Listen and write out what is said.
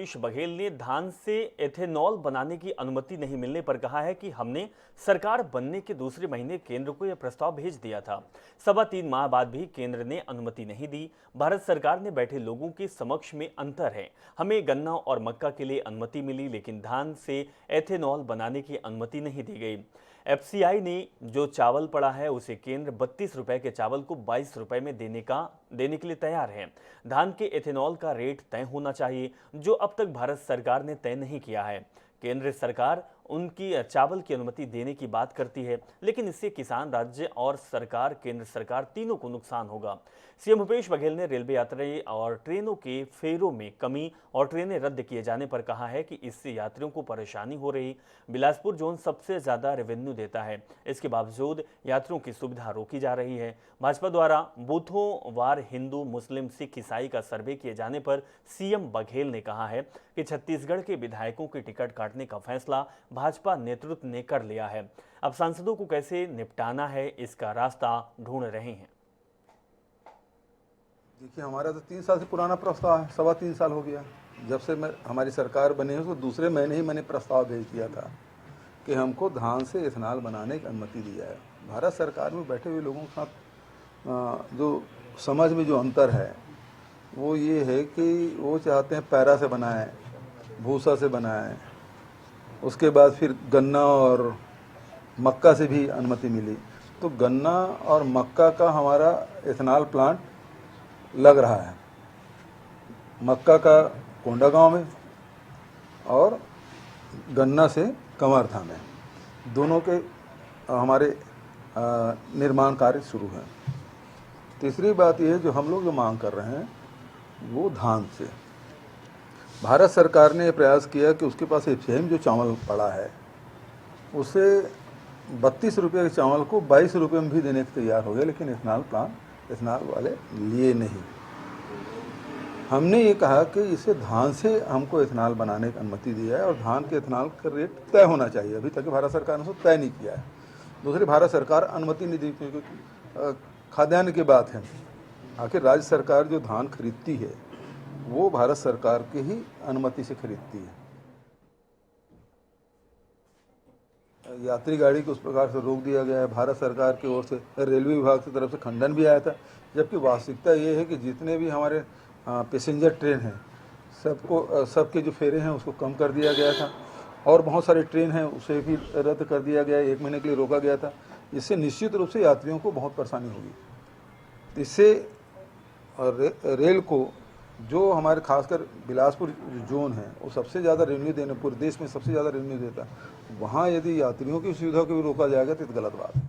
भूपेश बघेल ने धान से एथेनॉल बनाने की अनुमति नहीं मिलने पर कहा है कि हमने सरकार बनने के दूसरे महीने केंद्र को यह प्रस्ताव भेज दिया था। 3.25 माह बाद भी केंद्र ने अनुमति नहीं दी। भारत सरकार ने बैठे लोगों के समक्ष में अंतर है। हमें गन्ना और मक्का के लिए अनुमति मिली, लेकिन धान से एथेनॉल बनाने की अनुमति नहीं दी गई। एफसीआई ने जो चावल पड़ा है उसे केंद्र 32 रुपए के चावल को 22 रुपए में देने के लिए तैयार है। धान के एथेनॉल का रेट तय होना चाहिए, जो अब तक भारत सरकार ने तय नहीं किया है। केंद्र सरकार उनकी चावल की अनुमति देने की बात करती है, लेकिन इससे किसान, राज्य और सरकार, केंद्र सरकार तीनों को नुकसान होगा। सीएम भूपेश बघेल ने रेलवे यात्री और ट्रेनों के फेरों में कमी और ट्रेनें रद्द किए जाने पर कहा है कि इससे यात्रियों को परेशानी हो रही। बिलासपुर जोन सबसे ज्यादा रेवेन्यू देता है, इसके बावजूद यात्रियों की सुविधा रोकी जा रही है। भाजपा द्वारा बूथों वार हिंदू, मुस्लिम, सिख, ईसाई का सर्वे किए जाने पर सीएम बघेल ने कहा है कि छत्तीसगढ़ के विधायकों की टिकट काटने का फैसला भाजपा नेतृत्व ने कर लिया है। अब सांसदों को कैसे निपटाना है, इसका रास्ता ढूंढ रहे हैं। देखिए, हमारा तो 3 साल से पुराना प्रस्ताव है, 3.25 साल हो गया। जब से हमारी सरकार बनी है तो दूसरे महीने ही मैंने प्रस्ताव भेज दिया था कि हमको धान से इथेनॉल बनाने की अनुमति दी जाए। भारत सरकार में बैठे हुए लोगों के साथ जो समझ में जो अंतर है वो ये है कि वो चाहते हैं पैरा से बनाएं, भूसा से बनाएं, उसके बाद फिर गन्ना और मक्का से भी अनुमति मिली। तो गन्ना और मक्का का हमारा इथेनॉल प्लांट लग रहा है, मक्का का कोंडागांव में और गन्ना से कमरथा में, दोनों के हमारे निर्माण कार्य शुरू हैं। तीसरी बात यह जो हम लोग जो मांग कर रहे हैं वो धान से। भारत सरकार ने प्रयास किया कि उसके पास एफसीआई में जो चावल पड़ा है उसे 32 रुपये के चावल को 22 रुपये में भी देने के तैयार हो गए, लेकिन इथेनॉल वाले लिए नहीं। हमने ये कहा कि इसे धान से हमको इथेनॉल बनाने की अनुमति दी है और धान के इथेनॉल का रेट तय होना चाहिए। अभी तक भारत सरकार ने उसको तय नहीं किया है। दूसरी, भारत सरकार अनुमति नहीं दी क्योंकि खाद्यान्न की बात है। आखिर राज्य सरकार जो धान खरीदती है वो भारत सरकार की ही अनुमति से खरीदती है। यात्री गाड़ी को उस प्रकार से रोक दिया गया है। भारत सरकार की ओर से रेलवे विभाग की तरफ से खंडन भी आया था, जबकि वास्तविकता ये है कि जितने भी हमारे पैसेंजर ट्रेन हैं सबके जो फेरे हैं उसको कम कर दिया गया था और बहुत सारे ट्रेन हैं उसे भी रद्द कर दिया गया, 1 महीने के लिए रोका गया था। इससे निश्चित रूप से यात्रियों को बहुत परेशानी होगी। इससे रेल को जो हमारे खासकर बिलासपुर जोन है वो सबसे ज़्यादा रेवेन्यू देने, पूरे देश में सबसे ज़्यादा रेवेन्यू देता है, वहाँ यदि यात्रियों की सुविधा को भी रोका जाएगा तो गलत बात है।